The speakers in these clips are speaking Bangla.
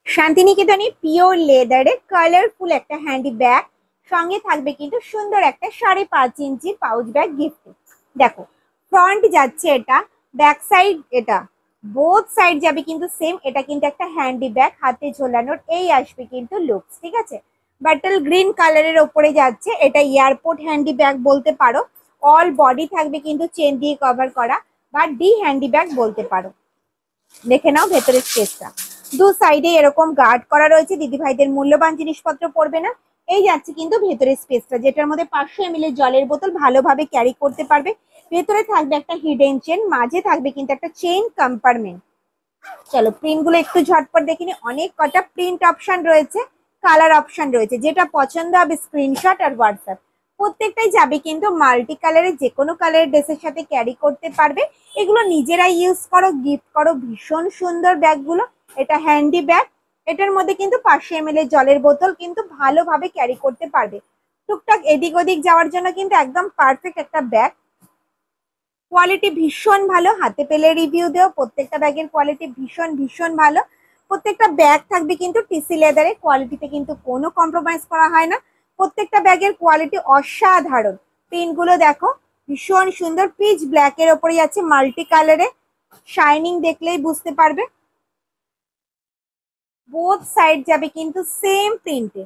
শান্তিনিকেতনে পিওর লেদারে কালারফুল একটা হ্যান্ডি ব্যাগ, সঙ্গে থাকবে কিন্তু সুন্দর একটা 5.5 ইঞ্চি পাউচ ব্যাগ গিফট। দেখো, ফ্রন্ট যাচ্ছে এটা, ব্যাক সাইড এটা, বোথ সাইড যাবে কিন্তু সেম। এটা কিন্তু একটা হ্যান্ডি ব্যাগ, হাতে ঝোলানোর এই আসবে কিন্তু লুকস। ঠিক আছে, বাটল গ্রিন কালারের ওপরে যাচ্ছে, এটা এয়ারপোর্ট হ্যান্ডি ব্যাগ বলতে পারো। অল বডি থাকবে কিন্তু চেন দিয়ে কভার করা, বা ডি হ্যান্ডি ব্যাগ বলতে পারো। দেখে নাও ভেতরের স্পেসটা, দু সাইডে এরকম গার্ড করা রয়েছে, দিদি ভাইদের মূল্যবান জিনিসপত্র পড়বে না। এই যাচ্ছে কিন্তু ভেতরের স্পেসটা, যেটার মধ্যে 500 ml জলের বোতল ভালোভাবে ক্যারি করতে পারবে। ভেতরে থাকবে একটা হিডেন চেন, মাঝে থাকবে কিন্তু একটা চেইন কম্পার্টমেন্ট। চলো প্রিন্ট গুলো একটু ঝটপট দেখে নি। অনেক কটা প্রিন্ট অপশন রয়েছে, কালার অপশন রয়েছে, যেটা পছন্দ হবে স্ক্রিনশট আর হোয়াটসঅ্যাপ। প্রত্যেকটাই যাবে কিন্তু মাল্টি কালারের, যে কোনো কালারের ড্রেসের সাথে ক্যারি করতে পারবে। এগুলো নিজেরাই ইউজ করো, গিফট করো, ভীষণ সুন্দর ব্যাগগুলো। এটা হ্যান্ডি ব্যাগ, এটার মধ্যে কিন্তু 500 ml জলের বোতল কিন্তু ভালোভাবে ক্যারি করতে পারবে। টুকটাক এদিক ওদিক যাওয়ার জন্য কিন্তু একদম পারফেক্ট একটা ব্যাগ। কোয়ালিটি ভীষণ ভালো, হাতে পেলে রিভিউ দেও। প্রত্যেকটা ব্যাগের কোয়ালিটি ভীষণ ভীষণ ভালো। প্রত্যেকটা ব্যাগ থাকবে কিন্তু টিসি লেদারে, কোয়ালিটিতে কিন্তু কোনো কম্প্রোমাইজ করা হয় না। প্রত্যেকটা ব্যাগের কোয়ালিটি অসাধারণ। প্রিন্ট গুলো দেখো, ভীষণ সুন্দর। পিচ ব্ল্যাক এর ওপরে যাচ্ছে মাল্টি কালারে, শাইনিং দেখলেই বুঝতে পারবে। বোথ সাইড যাবে কিন্তু সেম প্রিন্টে,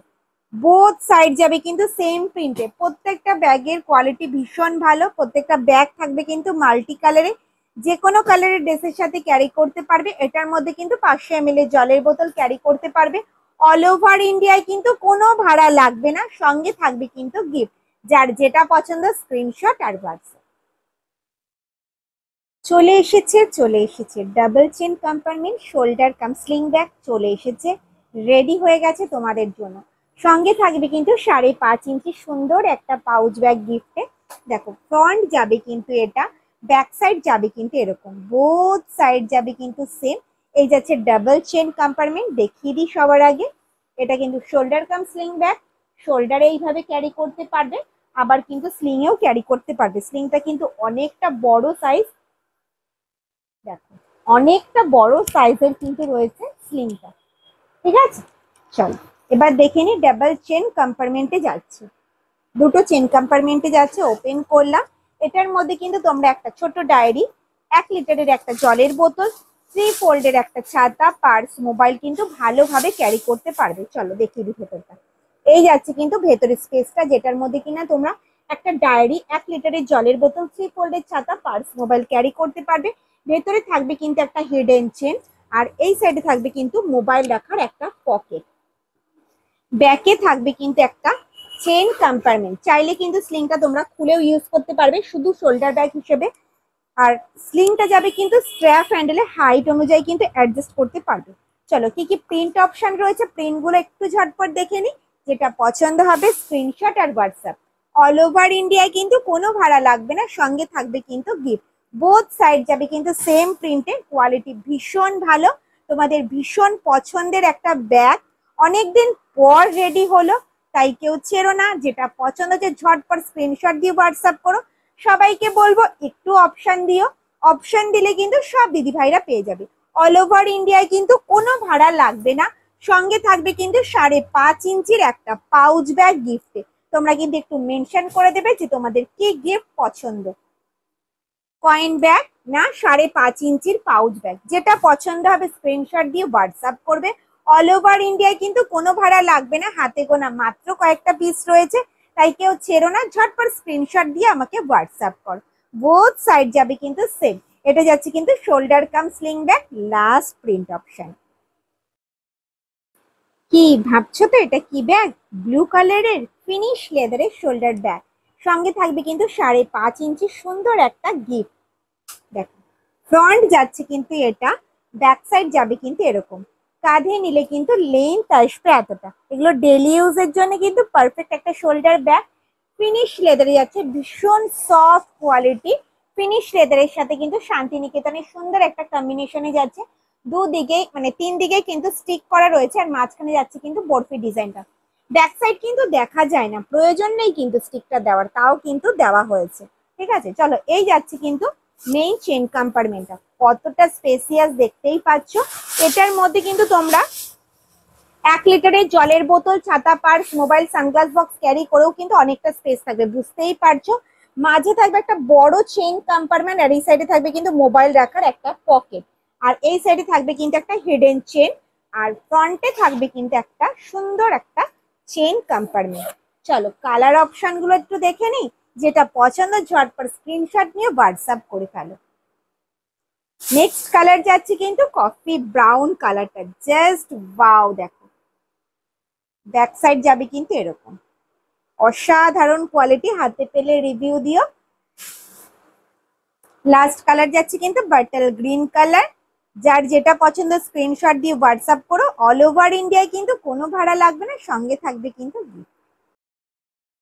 বোথ সাইড যাবে কিন্তু সেম প্রিন্টে। প্রত্যেকটা ব্যাগের কোয়ালিটি ভীষণ ভালো। প্রত্যেকটা ব্যাগ থাকবে কিন্তু মাল্টি কালারে, যে কোনো কালারের ড্রেসের সাথে ক্যারি করতে পারবে। এটার মধ্যে কিন্তু 500 ml জলের বোতল ক্যারি করতে পারবে। অল ওভার ইন্ডিয়ায় কিন্তু কোনো ভাড়া লাগবে না, সঙ্গে থাকবে কিন্তু গিফট। যার যেটা পছন্দ স্ক্রিনশট আর হোয়াটসঅ্যাপ। চলে এসেছে চলে এসেছে double chain compartment shoulder cum sling bag চলে এসেছে, রেডি হয়ে গেছে তোমাদের জন্য। সঙ্গে থাকবে কিন্তু 5.5 ইঞ্চি সুন্দর একটা পাউচ ব্যাগ গিফটে। দেখো, ফ্রন্ট যাবে কিন্তু এটা, ব্যাক সাইড যাবে কিন্তু এরকম, বোথ সাইড যাবে কিন্তু সেম। এই যাচ্ছে ডাবল চেন কম্পার্টমেন্ট, দেখিয়ে দিই সবার আগে। এটা কিন্তু শোল্ডার কাম স্লিং ব্যাগ, শোল্ডারে এইভাবে ক্যারি করতে পারবে, আবার কিন্তু স্লিং এও ক্যারি করতে পারবে। স্লিংটা কিন্তু অনেকটা বড় সাইজ, দেখো অনেকটা বড় সাইজের কিন্তু রয়েছে স্লিংটা। ঠিক আছে, চলো এবার দেখে নি। ডাবল চেন কম্পার্টমেন্টে যাচ্ছে, দুটো চেন কম্পার্টমেন্টে যাচ্ছে। ওপেন করলাম, এটার মধ্যে কিন্তু তোমরা একটা ছোট ডায়েরি, 1 লিটারের একটা জলের বোতল, 3 ফোল্ডের একটা ছাতা, পার্স, মোবাইল কিন্তু ভালোভাবে ক্যারি করতে পারবে। চলো দেখিয়ে দিই ভেতরটা। এই যাচ্ছে কিন্তু ভেতরের স্পেসটা, যেটার মধ্যে কিনা তোমরা একটা ডায়েরি, 1 লিটারের জলের বোতল, 3 ফোল্ডের ছাতা, পার্স, মোবাইল ক্যারি করতে পারবে। ভেতরে থাকবে কিন্তু একটা হিডেন চেন, আর এই সাইডে থাকবে কিন্তু মোবাইল রাখার একটা পকেট। ব্যাকে থাকবে কিন্তু একটা চেন কম্পার্টমেন্ট, চাইলে কিন্তু স্লিংটা তোমরা খুলেও ইউজ করতে পারবে শুধু শোল্ডার ব্যাগ হিসেবে। আর স্লিংটা যাবে কিন্তু স্ট্র্যাপ হ্যান্ডেলে, হাইট অনুযায়ী কিন্তু অ্যাডজাস্ট করতে পারবে। চলো কি কি প্রিন্ট অপশন রয়েছে, প্রিন্ট গুলো একটু ঝটপট দেখে নি। যেটা পছন্দ হবে স্ক্রিনশট আর হোয়াটসঅ্যাপ। অল ওভার ইন্ডিয়ায় কিন্তু কোনো ভাড়া লাগবে না, সঙ্গে থাকবে কিন্তু গিফট। বোথ সাইড যাবে কিন্তু সেম প্রিন্টে, কোয়ালিটি ভীষণ ভালো। তোমাদের ভীষণ পছন্দের একটা ব্যাগ, অনেকদিন পর রেডি হলো, তাই কেউ ছেড়ো না। যেটা পছন্দ হচ্ছে ঝটপট স্ক্রিনশট দিয়ে হোয়াটসঅ্যাপ করো। সবাইকে বলবো একটু অপশন দিও, অপশন দিলে কিন্তু সব দিদি ভাইরা পেয়ে যাবে। অল ওভার ইন্ডিয়ায় কিন্তু কোনো ভাড়া লাগবে না, সঙ্গে থাকবে কিন্তু 5.5 ইঞ্চির একটা পাউচ ব্যাগ গিফটে। তোমরা কিন্তু একটু মেনশন করে দেবে যে তোমাদের কি গিফট পছন্দ, কয়েন ব্যাগ না 5.5 ইঞ্চির পাউচ ব্যাগ, যেটা পছন্দ হবে স্ক্রিনশট দিয়ে হোয়াটসঅ্যাপ করবে। অল ওভার ইন্ডিয়ায় কিন্তু কোনো ভাড়া লাগবে না, হাতে গোনা মাত্র কয়েকটা পিস রয়েছে, তাই কেউ ছেড়ো না, ঝটপট স্ক্রিনশট দিয়ে আমাকে হোয়াটসঅ্যাপ করো। বোথ সাইড যাবে কিন্তু সেম। এটা যাচ্ছে কিন্তু shoulder cum sling bag, last print option. কি ভাবছো তো এটা কি ব্যাগ? ব্লু কালারের ফিনিশ লেদারের শোল্ডার ব্যাগ, সঙ্গে থাকবে কিন্তু 5.5 ইঞ্চি সুন্দর একটা গিফট। দেখো, ফ্রন্ট যাচ্ছে কিন্তু এটা, ব্যাক সাইড যাবে কিন্তু এরকম, কাঁধে নিলে কিন্তু লেন্থ আসবে এতটা। এগুলো ডেলি ইউজের জন্য কিন্তু পারফেক্ট একটা শোল্ডার ব্যাগ। ফিনিশ লেদারে যাচ্ছে, ভীষণ সফট কোয়ালিটি। ফিনিশ লেদারের সাথে কিন্তু শান্তিনিকেতনের সুন্দর একটা কম্বিনেশনে যাচ্ছে। দুদিকে মানে 3 দিকে কিন্তু স্টিক করা রয়েছে, আর মাঝখানে যাচ্ছে কিন্তু বরফি ডিজাইনটা। ব্যাক সাইড কিন্তু দেখা যায় না, প্রয়োজন নেই কিন্তু স্টিকটা দেওয়ার, তাও কিন্তু দেওয়া হয়েছে। ঠিক আছে, চলো এই যাচ্ছে কিন্তু মেইন চেন কম্পার্টমেন্টটা, কতটা স্পেসিয়াস দেখতেই পাচ্ছ। এটার মধ্যে কিন্তু তোমরা 1 লিটারের জলের বোতল, ছাতা, purse, mobile, sunglass box carry করেও কিন্তু অনেকটা স্পেস থাকবে, বুঝতেই পারছো। মাঝে থাকবে একটা বড় চেইন কম্পার্টমেন্ট, আর এই সাইডে থাকবে কিন্তু মোবাইল রাখার একটা পকেট, আর এই সাইডে থাকবে কিন্তু একটা হিডেন চেন, আর ফ্রন্টে থাকবে কিন্তু একটা সুন্দর একটা চেইন কম্পার্টমেন্ট। চলো কালার অপশন গুলো একটু দেখে নিই, যেটা পছন্দ ঝটপট স্ক্রিনশট নিয়ে হোয়াটসঅ্যাপ করে ফেলো। নেক্সট কালার যাচ্ছে কিন্তু কফি ব্রাউন কালারটা, জাস্ট ওয়াও, দেখো ব্যাক সাইড যাবে কিন্তু এরকম, অসাধারণ কোয়ালিটি, হাতে পেলে রিভিউ দিও। লাস্ট কালার যাচ্ছে কিন্তু বাটল গ্রিন কালার, যার যেটা পছন্দ স্ক্রিনশট দিয়ে হোয়াটসঅ্যাপ করো। অল ওভার ইন্ডিয়ায় কিন্তু কোনো ভাড়া লাগবে না, সঙ্গে থাকবে কিন্তু gift।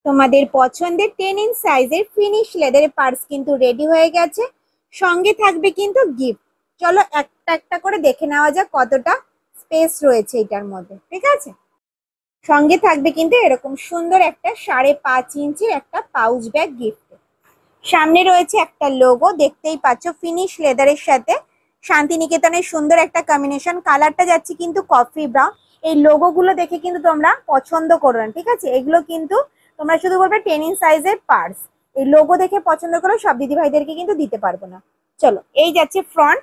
তোমাদের পছন্দের 10 ইঞ্চ সাইজের ফিনিশ লেদারের পার্স কিন্তু রেডি হয়ে গেছে, সঙ্গে থাকবে কিন্তু গিফট। চলো একটা একটা করে দেখে নেওয়া যাক কতটা স্পেস রয়েছে এটার মধ্যে, ঠিক আছে। সঙ্গে থাকবে কিন্তু এরকম সুন্দর একটা 5.5 ইঞ্চির একটা পাউচ ব্যাগ গিফট। সামনে রয়েছে একটা লোগো, দেখতেই পাচ্ছ ফিনিশ লেদারের সাথে শান্তিনিকেতনের সুন্দর একটা কম্বিনেশন। কালারটা যাচ্ছে কিন্তু কফি ব্রাউন। এই লোগো গুলো দেখে কিন্তু তোমরা পছন্দ করো না, ঠিক আছে, এগুলো কিন্তু তোমরা শুধু বলবে 10 ইঞ্চ সাইজের পার্স, এই লোগো দেখে পছন্দ করো, সব দিদি ভাইদেরকে কিন্তু দিতে পারবো না। চলো এই যাচ্ছে ফ্রন্ট,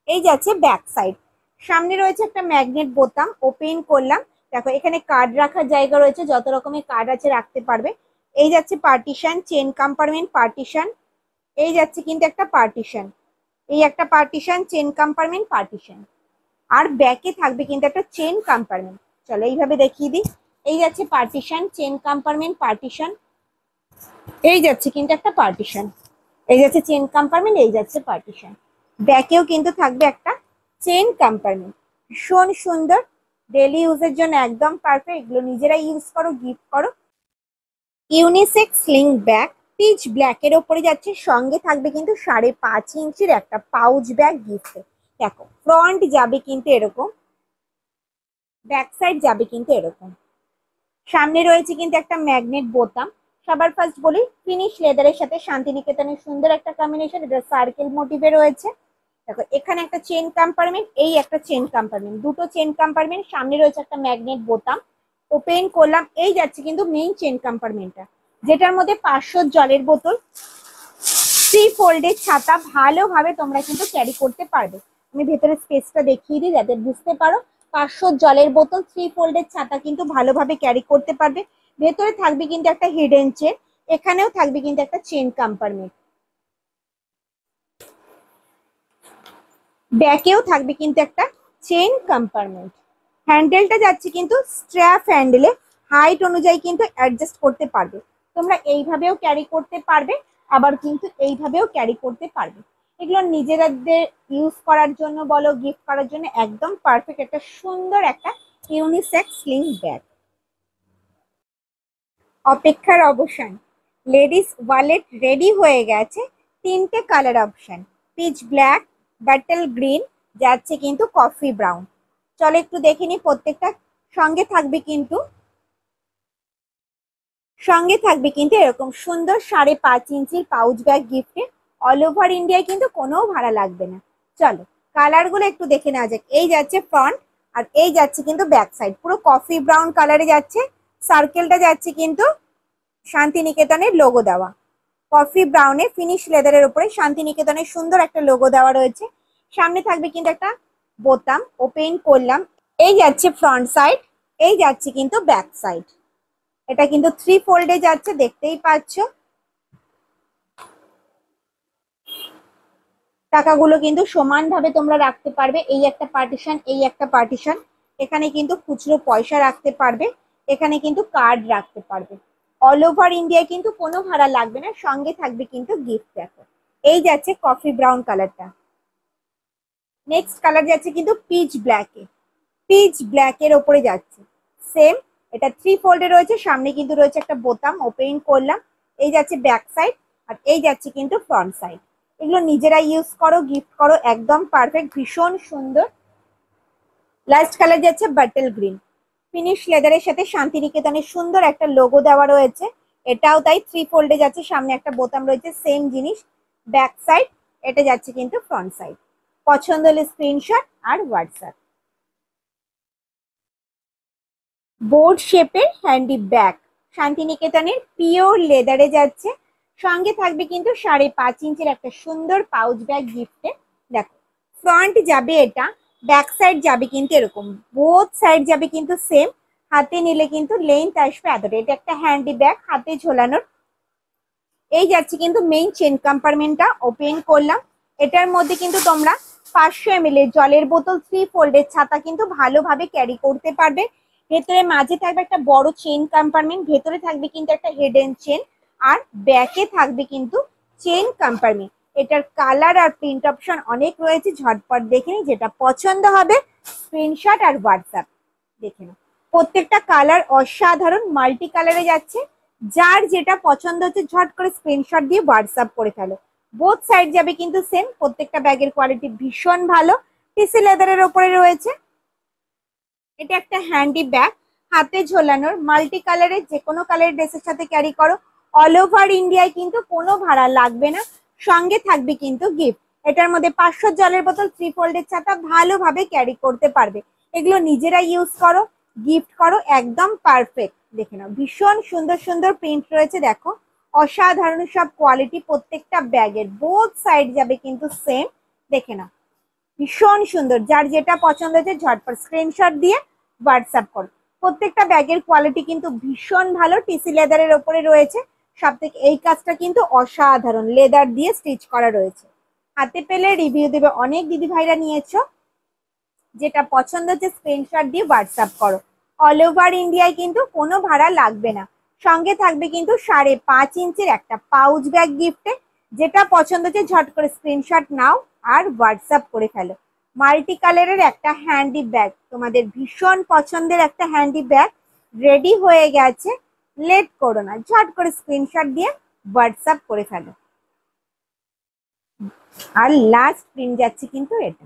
এই যাচ্ছে ব্যাক সাইড। সামনে রয়েছে একটা ম্যাগনেট বোতাম, ওপেন করলাম, দেখো এখানে কার্ড রাখার জায়গা রয়েছে, যত রকমের কার্ড আছে রাখতে পারবে। এই যাচ্ছে পার্টিশন, চেন কম্পার্টমেন্ট পার্টিশন, এই যাচ্ছে কিন্তু একটা পার্টিশন, এই একটা পার্টিশন, চেন কম্পার্টমেন্ট পার্টিশন, আর ব্যাকে থাকবে কিন্তু একটা চেন কম্পার্টমেন্ট। চলো এইভাবে দেখিয়ে দিই, এই যাচ্ছে পার্টিশন, চেন কম্পার্টমেন্ট পার্টিশন, এই যাচ্ছে কিন্তু একটা পার্টিশন, এই যাচ্ছে চেন কম্পার্টমেন্ট, এই যাচ্ছে পার্টিশন। ব্যাকেও কিন্তু থাকবে একটা চেন কম্পার্টমেন্ট, ভীষণ সুন্দর, ডেলি ইউজের জন্য একদম পারফেক্ট, এগুলো নিজেরা ইউজ করো, গিফট করো। Unisex sling bag, peach black এর ওপরে যাচ্ছে, সঙ্গে থাকবে কিন্তু 5.5 ইঞ্চির একটা পাউচ ব্যাগ গিফট। দেখো ফ্রন্ট যাবে কিন্তু এরকম, ব্যাক সাইড যাবে কিন্তু এরকম। সামনে রয়েছে কিন্তু একটা ম্যাগনেট বোতাম। সবার ফার্স্ট বলি ফিনিশ লেদারের সাথে শান্তিনিকেতনের সুন্দর একটা কম্বিনেশন, এটা সার্কেল মোটিভে রয়েছে। দেখো এখানে একটা চেন কম্পার্টমেন্ট, এই একটা চেন কম্পার্টমেন্ট, দুটো চেন কম্পার্টমেন্ট, সামনে রয়েছে একটা ম্যাগনেট বোতাম, ওপেন করলাম, এই যাচ্ছে কিন্তু মেইন চেন কম্পার্টমেন্টটা, যেটার মধ্যে 500 জলের বোতল, 3 ফোল্ডের ছাতা ভালোভাবে তোমরা কিন্তু ক্যারি করতে পারবে। আমি ভেতরে স্পেসটা দেখিয়ে দিই যাতে বুঝতে পারো। 500 জলের বোতল, 3 ফোল্ডের ছাতা কিন্তু ভালোভাবে ক্যারি করতে পারবে। ভেতরে থাকবে কিন্তু একটা হিডেন চেন, এখানেও থাকবে কিন্তু একটা চেন কম্পার্টমেন্ট, ব্যাকেও থাকবে কিন্তু একটা চেন কম্পার্টমেন্ট। হ্যান্ডেলটা যাচ্ছে কিন্তু স্ট্র্যাপ হ্যান্ডেলে, হাইট অনুযায়ী কিন্তু অ্যাডজাস্ট করতে পারবে। তোমরা এইভাবেও ক্যারি করতে পারবে, আবার কিন্তু এইভাবেও ক্যারি করতে পারবে। এগুলো নিজেদের ইউজ করার জন্য বলো, গিফট করার জন্য একদম পারফেক্ট একটা সুন্দর একটা ইউনিসেক্স স্লিং ব্যাগ। অপেক্ষার অবসান, লেডিস ওয়ালেট রেডি হয়ে গেছে, 3টে colour option, peach black, bottle green, যাচ্ছে কিন্তু কফি ব্রাউন। চলো একটু দেখে নি প্রত্যেকটা। সঙ্গে থাকবে কিন্তু এরকম সুন্দর 5.5 ইঞ্চির পাউচ ব্যাগ গিফটে। অল ওভার ইন্ডিয়ায় কিন্তু কোনো ভাড়া লাগবে না। চলো কালার গুলো একটু দেখে নেওয়া যাক। এই যাচ্ছে ফ্রন্ট, আর এই যাচ্ছে কিন্তু ব্যাক সাইড, পুরো কফি ব্রাউন কালারে যাচ্ছে। সার্কেলটা যাচ্ছে কিন্তু শান্তিনিকেতনের লোগো দেওয়া, কফি ব্রাউনে ফিনিশ লেদারের উপরে শান্তিনিকেতনের সুন্দর একটা লোগো দেওয়া রয়েছে। সামনে থাকবে কিন্তু একটা বোতাম, ওপেন করলাম, এই যাচ্ছে ফ্রন্ট সাইড, এই যাচ্ছে কিন্তু ব্যাক সাইড। এটা কিন্তু 3 ফোল্ডে যাচ্ছে, দেখতেই পাচ্ছ। টাকাগুলো কিন্তু সমানভাবে তোমরা রাখতে পারবে, এই একটা পার্টিশন, এই একটা পার্টিশন, এখানে কিন্তু খুচরো পয়সা রাখতে পারবে, এখানে কিন্তু কার্ড রাখতে পারবে। অল ওভার ইন্ডিয়ায় কিন্তু কোনো ভাড়া লাগবে না, সঙ্গে থাকবে কিন্তু গিফট। দেখো এই যাচ্ছে কফি ব্রাউন কালারটা, নেক্সট কালার যাচ্ছে কিন্তু পিচ ব্ল্যাকে, পিচ ব্ল্যাক এর ওপরে যাচ্ছে সেম। এটা 3 ফোল্ডে রয়েছে, সামনে কিন্তু রয়েছে একটা বোতাম, ওপেন করলাম, এই যাচ্ছে ব্যাক সাইড, আর এই যাচ্ছে কিন্তু ফ্রন্ট সাইড। এগুলো নিজেরা ইউজ করো, গিফট করো, একদম পারফেক্ট, ভীষণ সুন্দর। লাস্ট কালার যাচ্ছে বাটল গ্রিন, ফিনিশ লেদারের সাথে শান্তিনিকেতনের সুন্দর একটা লোগো দেওয়া রয়েছে। এটাও তাই 3 ফোল্ডে যাচ্ছে, সামনে একটা বোতাম রয়েছে, সেম জিনিস, ব্যাক সাইড, এটা যাচ্ছে কিন্তু ফ্রন্ট সাইড। পছন্দ হলে স্ক্রিনশট আর হোয়াটসঅ্যাপ। বোর্ড শেপের হ্যান্ডি ব্যাগ, শান্তিনিকেতনের পিওর লেদারে যাচ্ছে। সঙ্গে থাকবে কিন্তু 5.5 ইঞ্চির একটা সুন্দর পাউচ ব্যাগ গিফটে। দেখো ফ্রন্ট যাবে এটা, ব্যাক সাইড যাবে কিন্তু এরকম, বোথ সাইড যাবে কিন্তু সেম। হাতে নিলে কিন্তু লেন্থ আসবে এতটা। এটা একটা হ্যান্ডি ব্যাগ, হাতে ঝোলানোর। এই যাচ্ছে কিন্তু মেইন চেন কম্পার্টমেন্টটা, ওপেন করলাম। এটার মধ্যে কিন্তু তোমরা 500 ml এর জলের বোতল, 3 ফোল্ডের ছাতা কিন্তু ভালোভাবে ক্যারি করতে পারবে। ভেতরে মাঝে থাকবে একটা বড় চেন কম্পার্টমেন্ট, ভেতরে থাকবে কিন্তু একটা হেডেন চেন, আর ব্যাকে থাকবে কিন্তু চেন কম্পার্টমেন্ট। এটার কালার আর প্রিন্ট অপশন অনেক রয়েছে, ঝটপট দেখে নিই, যেটা পছন্দ হবে স্ক্রিনশট আর হোয়াটসঅ্যাপ দেখে নাও। প্রত্যেকটা কালার অসাধারণ, মাল্টি কালারে যাচ্ছে। যার যেটা পছন্দ হচ্ছে ঝট করে স্ক্রিনশট দিয়ে হোয়াটসঅ্যাপ করে ফেলো। বোথ সাইড যাবে কিন্তু সেম। প্রত্যেকটা ব্যাগের কোয়ালিটি ভীষণ ভালো, টিসি লেদারের ওপরে রয়েছে। এটা একটা হ্যান্ডি ব্যাগ, হাতে ঝোলানোর, মাল্টি কালারের, যে কোনো কালারের ড্রেসের সাথে ক্যারি করো। অল ওভার ইন্ডিয়ায় কিন্তু কোনো ভাড়া লাগবে না। সঙ্গে থাকবে কিন্তু গিফট। এটার মধ্যে 500 জলের বোতল, 3 ফোল্ডের ছাতা ভালোভাবে ক্যারি করতে পারবে। এগুলো নিজেরা ইউজ করো, গিফট করো, একদম পারফেক্ট। দেখে নাও ভীষণ সুন্দর সুন্দর প্রিন্ট রয়েছে, দেখো অসাধারণ সব কোয়ালিটি। প্রত্যেকটা ব্যাগের বোথ সাইড যাবে কিন্তু সেম। দেখে নাও ভীষণ সুন্দর। যার যেটা পছন্দ হয়েছে ঝটপট স্ক্রিনশট দিয়ে হোয়াটসঅ্যাপ করো। প্রত্যেকটা ব্যাগের কোয়ালিটি কিন্তু ভীষণ ভালো, টিসি লেদারের ওপরে রয়েছে। সব থেকে এই কাজটা কিন্তু অসাধারণ, লেদার দিয়ে স্টিচ করা রয়েছে। হাতে পেলে রিভিউ দেবে, অনেক দিদি ভাইরা নিয়েছো। যেটা পছন্দ হচ্ছে স্ক্রিনশট দিয়ে হোয়াটসঅ্যাপ করো। অল ওভার ইন্ডিয়ায় কিন্তু কোনো ভাড়া লাগবে না। সঙ্গে থাকবে কিন্তু 5.5 ইঞ্চির একটা পাউচ ব্যাগ গিফটে। যেটা পছন্দ হচ্ছে ঝট করে স্ক্রিনশট নাও আর হোয়াটসঅ্যাপ করে ফেলো। মাল্টি কালারের একটা হ্যান্ডি ব্যাগ, তোমাদের ভীষণ পছন্দের একটা হ্যান্ডি ব্যাগ রেডি হয়ে গেছে। লেট করো না, ঝট করে স্ক্রিনশট দিয়ে হোয়াটসঅ্যাপ করে ফেলো। আর লাস্ট প্রিন্ট যাচ্ছে কিন্তু এটা।